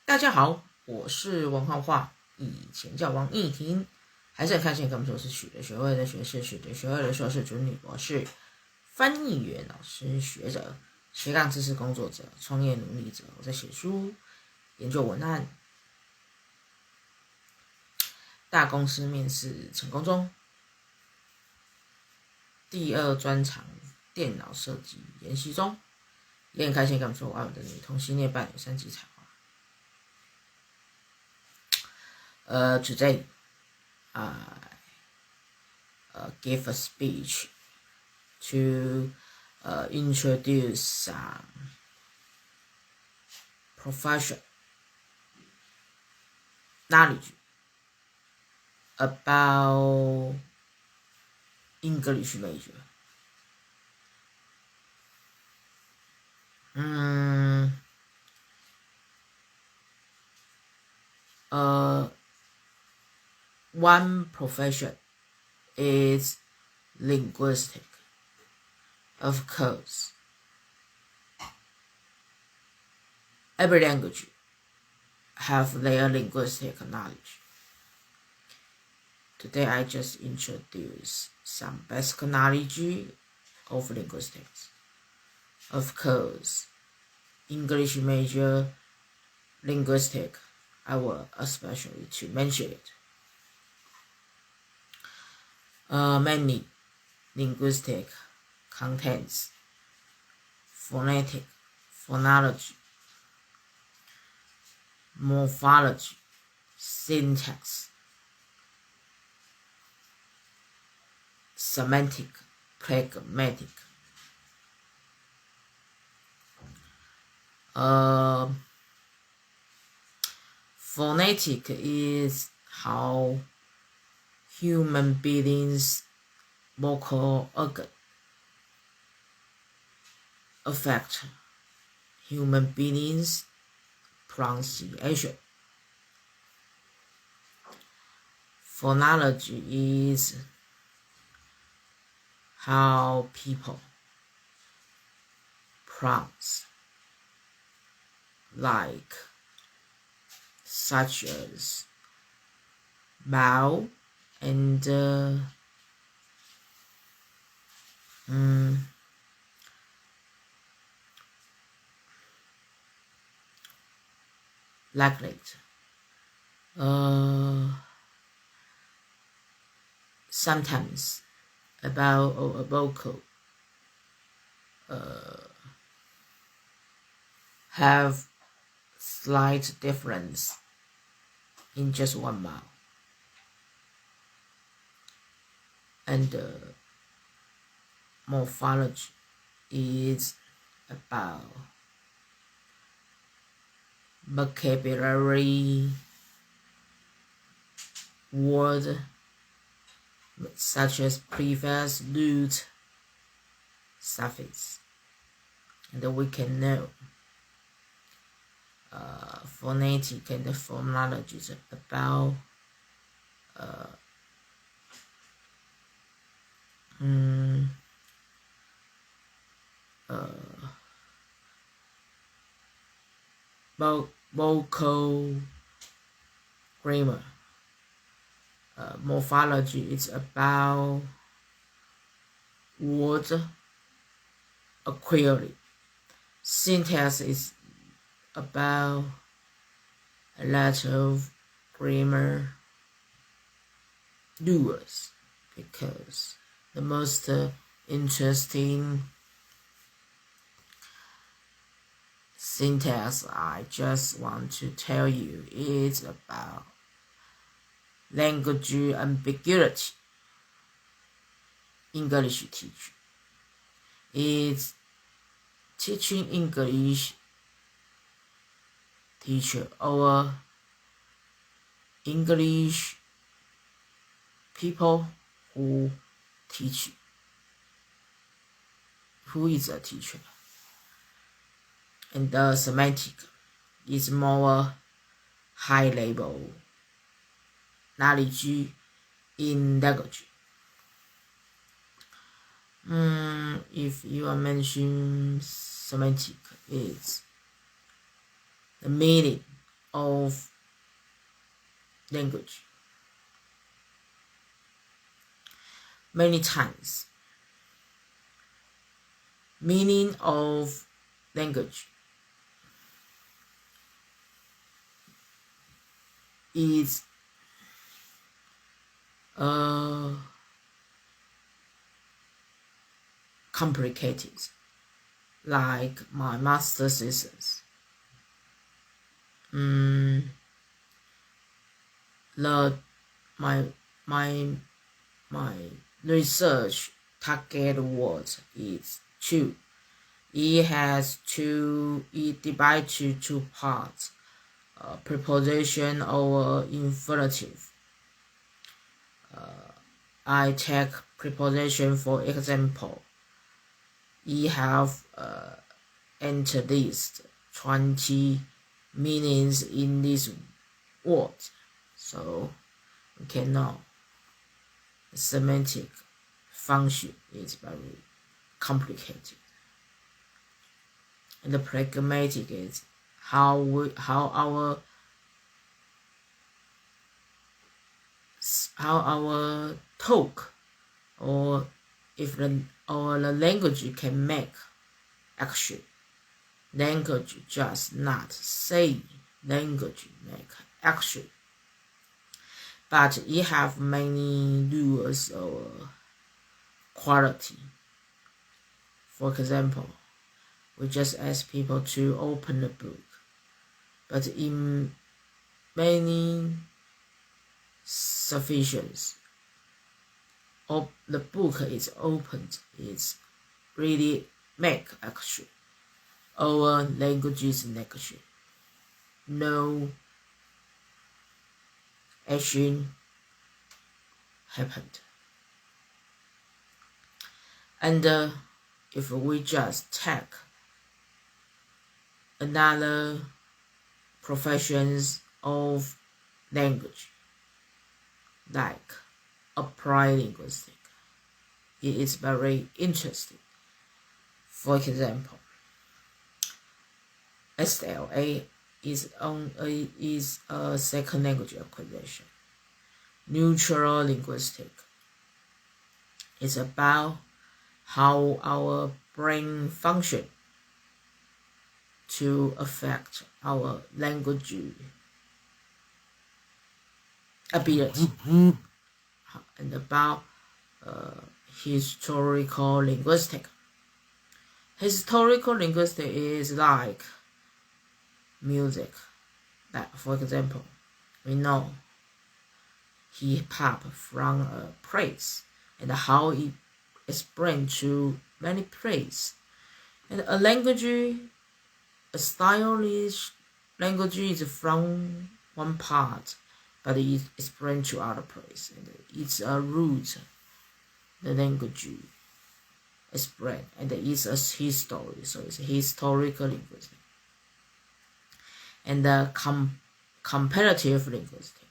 大家好，我是王浩化，以前叫王艺婷，还是很开心跟我们说是取得学位的学士，取得学位的硕士、准女博士、翻译员、老师、学者、斜杠知识工作者、创业努力者。我在写书、研究文案，大公司面试成功中。第二专长电脑设计研习中，也很开心跟我们说我的女同性恋伴侣3级才华。Today I give a speech to introduce some professional knowledge about English major. One profession is linguistic. Of course, every language have their linguistic knowledge. Today I just introduce some basic knowledge of linguistics. Of course, English major linguistic, I will especially to mention it. Many linguistic contents, phonetic, phonology, morphology, syntax, semantic, pragmatic. Phonetic is how human beings' vocal organ affect human beings' pronunciation. Phonology is how people pronounce, like such as vowel and like it. Sometimes about a vocal have slight difference in just one vowel, and morphology is about vocabulary, word such as prefix, root, suffix, and we can know phonetic and phonology is about vocal grammar. Morphology is about word acquire. Syntax is about a lot of grammar rules, because the most interesting syntax I just want to tell you is about language ambiguity. English teacher is teaching English teacher or English people who teach. Who is a teacher? And the semantic is more high level knowledge in language. If you are mentioning semantic, it's the meaning of language. Many times, meaning of language is complicated, like my master thesis. My research target word is two. It divided to two parts, preposition or infinitive. I take preposition for example. It have at least 20 meanings in this word, so we can know the semantic function is very complicated. And the pragmatic is how our talk, or if the language can make action. Language just not say, language make action. But it have many rules or quality. For example, we just ask people to open the book, but in many situations, the book is opened, it's really make action. Our language is negative. No action happened. And if we just take another professions of language, like applied linguistics, it is very interesting. For example, SLA is a second language acquisition. Neutral linguistics is about how our brain function to affect our language ability, and about historical linguistics. Historical linguistics is like music. Like, for example, we know hip hop from a place and how it explained to many places. And a language, a stylish language is from one part, but it explained to other place, and it's a root. The language explain, and it's a history, so it's a historical linguistics. And the comparative linguistics.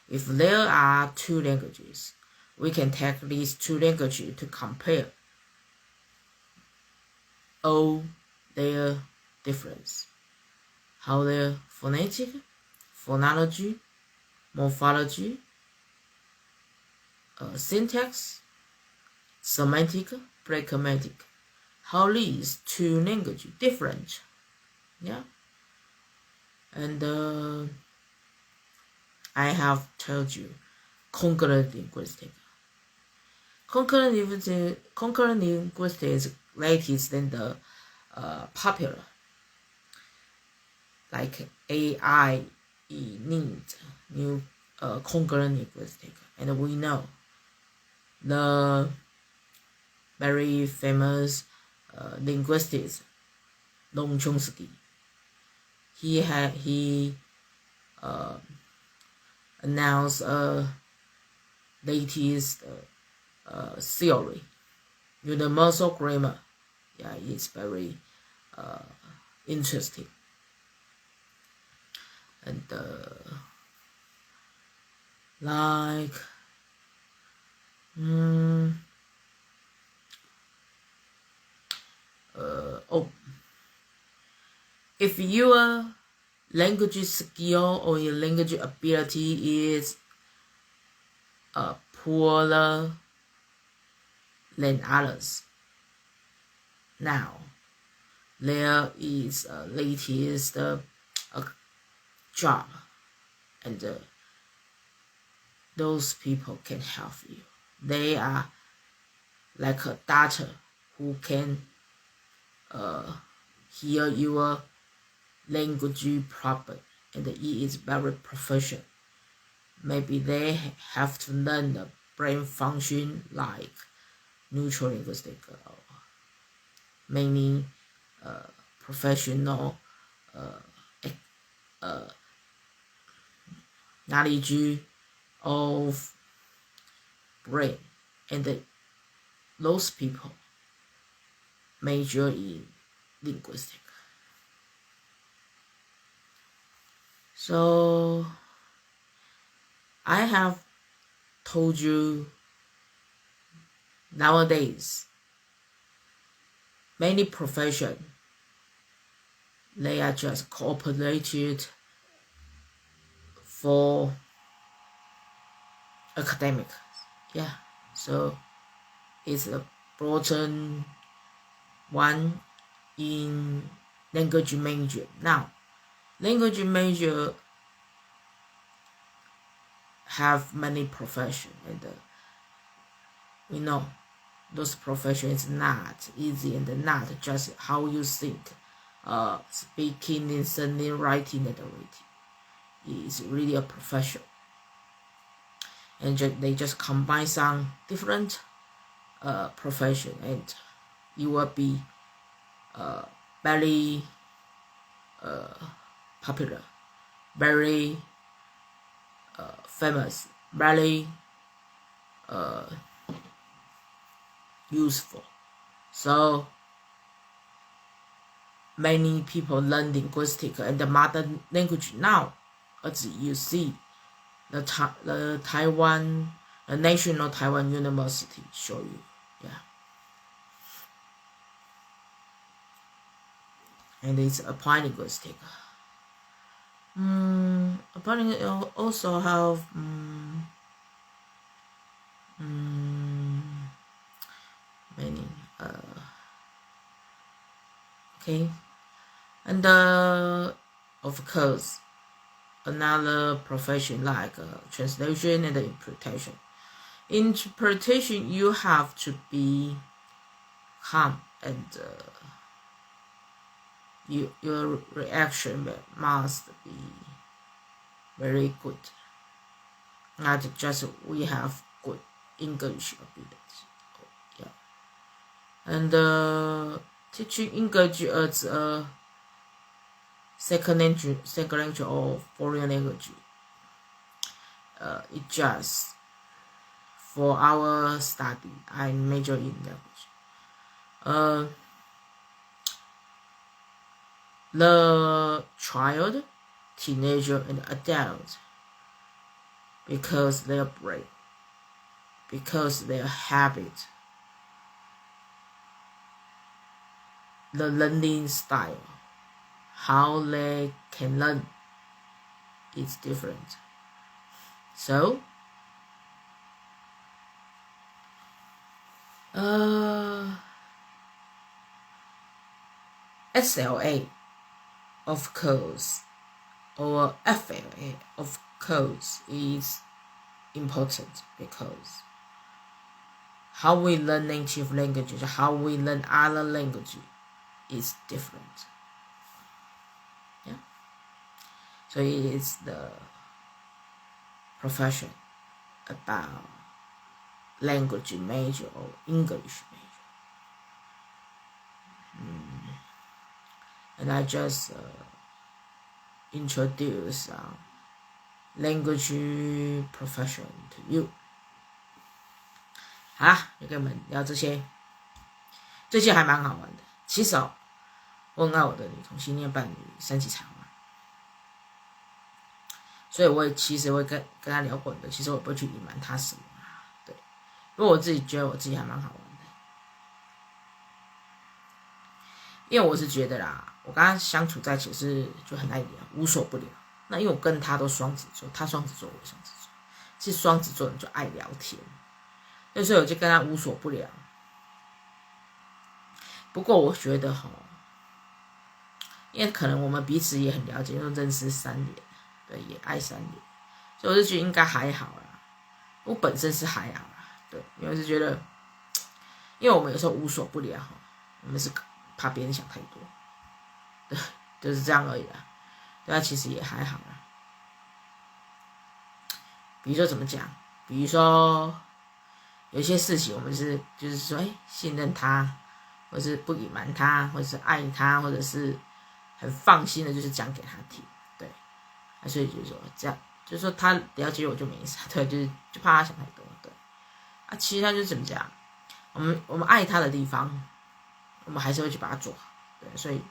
If there are two languages, we can take these two languages to compare all their difference, how their phonetic, phonology, morphology, syntax, semantic, pragmatic, how these two languages different, yeah. And I have told you concurrent linguistics. Concurrent linguistics is latest than the popular, like AI needs new concurrent linguistics, and we know the very famous linguist Noam Chomsky. He announced a latest theory, universal grammar. Yeah, it's very interesting. And if your language skill or your language ability is poorer than others. Now, there is a latest job, and those people can help you. They are like a doctor who can hear your language problem, and it is very professional. Maybe they have to learn the brain function like neutral linguistics, many professional knowledge of brain, and those people major in linguistics. So I have told you nowadays many professions, they are just cooperated for academic. Yeah, so it's a broaden one in language major. Now, language major have many professions, and we know those professions not easy and not just how you think. Speaking, listening, writing, and reading is really a profession, and they just combine some different profession, and you will be very popular, very famous, very useful. So many people learn linguistics and the modern language now, as you see, the National Taiwan University show you. Yeah. And it's applied linguistics. Applied also have many okay, and of course another profession like translation and interpretation. Interpretation, you have to be calm, and your reaction must be very good. Not just we have good English ability. Yeah. And teaching English as a second language or foreign language, it just for our study. I major in language. The child, teenager, and adult, because their brain, because their habit, the learning style, how they can learn is different. So SLA, of course, or FLA, of course, is important, because how we learn native languages, how we learn other languages is different. Yeah. So it is the profession about language major or English major. And I just introduce language profession to you. 好啦，就跟你们聊这些，最近还蛮好玩的。其实我很爱我的女同性恋伴侣三级长嘛，所以我也其实会跟他聊过的，其实我不会去隐瞒他什么对，因为我自己觉得我自己还蛮好玩的，因为我是觉得啦，我跟他相处在一起是就很爱聊，无所不聊。那因为我跟他都双子座，他双子座，我双子座，其实双子座人就爱聊天，所以我就跟他无所不聊。不过我觉得因为可能我们彼此也很了解，又认识3年，对，也爱3年，所以我就觉得应该还好啦。我本身是还好啦，对，因为我是觉得，因为我们有时候无所不聊，我们是怕别人想太多，对，就是这样而已啦。对啊，其实也还好啦。比如说怎么讲？比如说有些事情我们就是说，信任他，或是不隐瞒他，或者是爱他，或者是很放心的，就是讲给他听，对。所以就是说这样，就是说他了解我就没事，对，就怕他想太多，对。其实他就是怎么讲，我们爱他的地方，我们还是会去把它做好，对。所以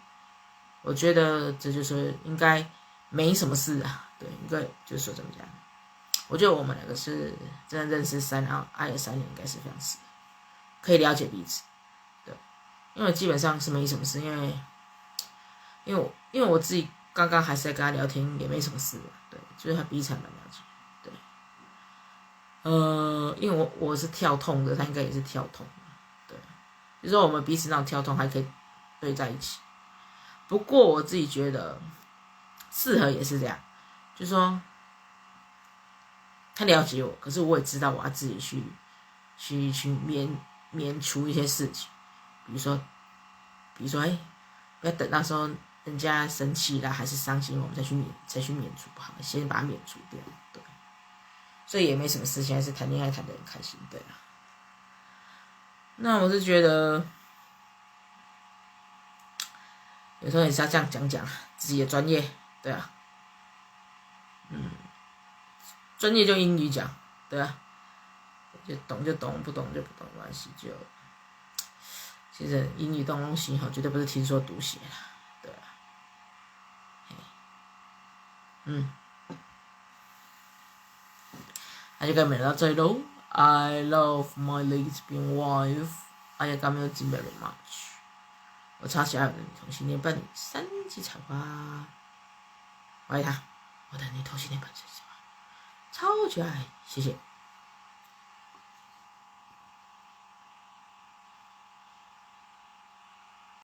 我觉得这就是应该没什么事啊，对，应该就是说怎么讲。我觉得我们两个是真的认识然后爱了3年，应该是非常适合，可以了解彼此，对。因为基本上是没什么事，因为我自己刚刚还是在跟他聊天，也没什么事，对，就是他彼此还蛮了解，对。因为我是跳痛的，他应该也是跳痛的，对。就是说我们彼此那种跳痛还可以对在一起。不过我自己觉得适合也是这样，就是说。他了解我，可是我也知道我要自己去免除一些事情，比如说，不要等到时候人家生气啦，还是伤心，我们再去免除不好，先把它免除掉，对。所以也没什么事情，还是谈恋爱谈得很开心，对啊。那我是觉得，有时候也是要这样讲讲自己的专业，对啊，专业就英语讲，对啊，就懂就懂，不懂就不懂，没关系。其实英语这种东西绝对不是听说读写啦，对啊。那就跟你们聊到这里喽。I love my lesbian wife. I love you very much. 我超喜爱我的女同性恋伴侣3级采花，我爱她，我的女同性恋伴侣超级爱，谢谢。